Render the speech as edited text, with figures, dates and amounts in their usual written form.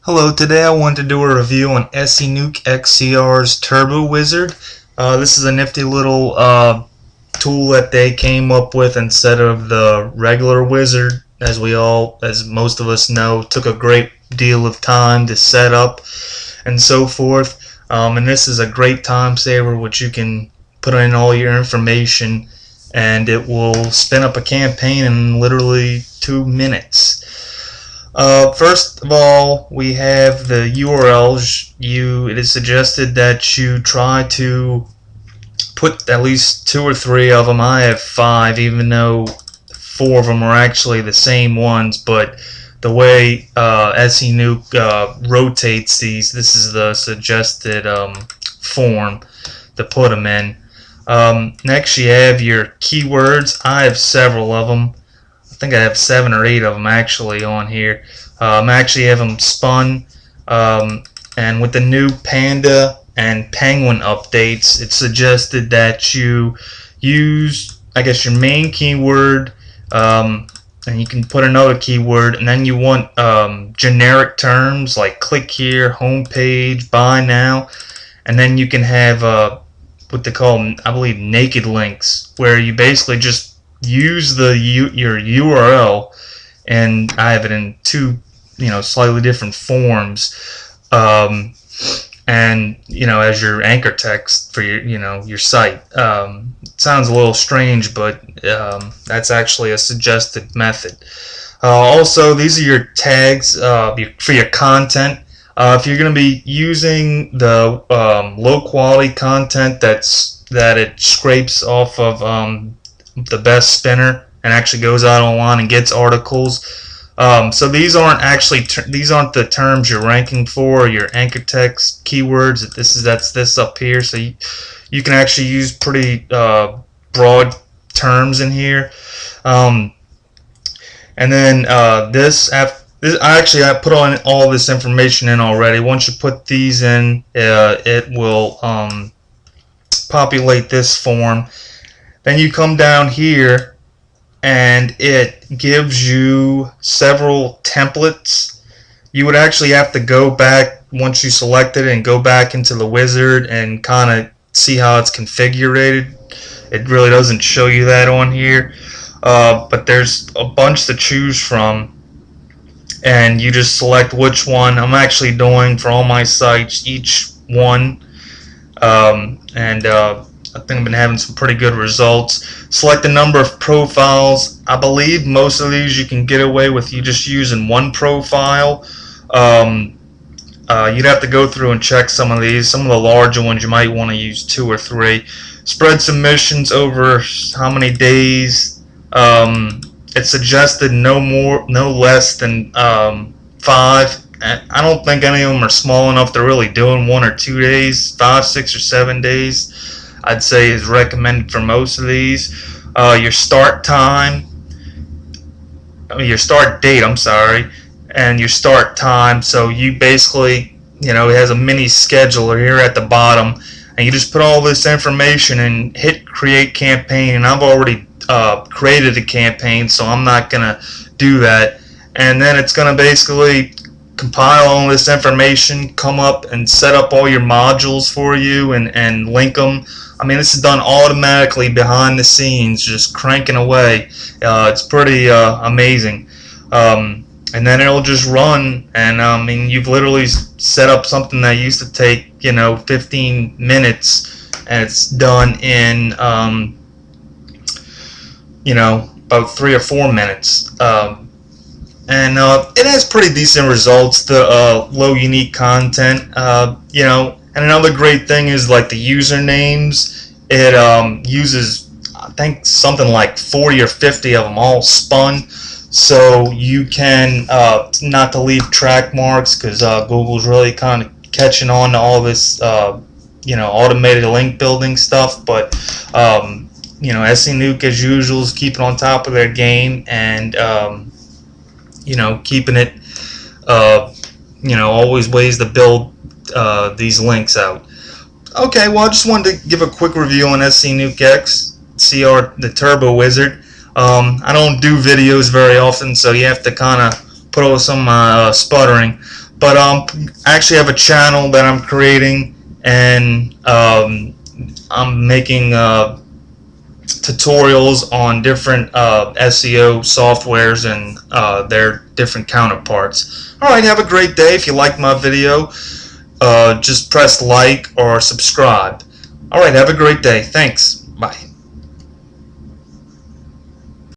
Hello, today I want to do a review on Senuke XCR's Turbo Wizard. This is a nifty little tool that they came up with instead of the regular wizard. As most of us know, took a great deal of time to set up and so forth. And this is a great time saver, which you can put in all your information and it will spin up a campaign in literally 2 minutes. First of all, we have the URLs. It is suggested that you try to put at least 2 or 3 of them. I have 5, even though 4 of them are actually the same ones, but the way Senuke rotates these, this is the suggested form to put them in. Next you have your keywords. I have several of them. I think I have 7 or 8 of them actually on here. I actually have them spun, and with the new Panda and Penguin updates, it's suggested that you use, I guess, your main keyword, and you can put another keyword, and then you want generic terms like click here, homepage, buy now, and then you can have what they call, I believe, naked links, where you basically just use your URL, and I have it in 2 slightly different forms, and as your anchor text for your site. It sounds a little strange, but that's actually a suggested method. Also, these are your tags for your content. If you're going to be using the low quality content that it scrapes off of the best spinner and actually goes out online and gets articles. So these aren't the terms you're ranking for, your anchor text keywords. That's this up here. So you can actually use pretty broad terms in here. And then I put on all this information in already. Once you put these in, it will populate this form. Then you come down here and it gives you several templates. You would actually have to go back once you select it and go back into the wizard and kind of see how it's configured. It really doesn't show you that on here, but there's a bunch to choose from, and you just select which one. I'm actually doing for all my sites each one, and I think I've been having some pretty good results. Select the number of profiles. I believe most of these you can get away with you just using 1 profile. You'd have to go through and check some of these. Some of the larger ones you might want to use 2 or 3. Spread submissions over how many days. It's suggested no less than 5. I don't think any of them are small enough to really do in 1 or 2 days. 5, 6, or 7 days, I'd say, is recommended for most of these. Your start time, your start date, I'm sorry, and your start time. So you basically, it has a mini scheduler here at the bottom, and you just put all this information and hit create campaign. And I've already created a campaign, so I'm not gonna do that. And then it's gonna basically compile all this information, come up and set up all your modules for you, and link them. I mean, this is done automatically behind the scenes, just cranking away. It's pretty amazing. And then it'll just run, and I mean, you've literally set up something that used to take 15 minutes, and it's done in about 3 or 4 minutes. And it has pretty decent results. The low unique content, and another great thing is like the usernames. It uses, I think, something like 40 or 50 of them all spun, so you can not to leave track marks, because Google's really kind of catching on to all this automated link building stuff. But Senuke, as usual, is keeping on top of their game, and keeping it always ways to build these links out. Okay, well, I just wanted to give a quick review on Senuke XCR, the Turbo Wizard. I don't do videos very often, so you have to kind of put up with some sputtering. But I actually have a channel that I'm creating, and I'm making tutorials on different SEO softwares and their different counterparts. Alright, have a great day. If you like my video, just press like or subscribe. Alright, have a great day. Thanks. Bye.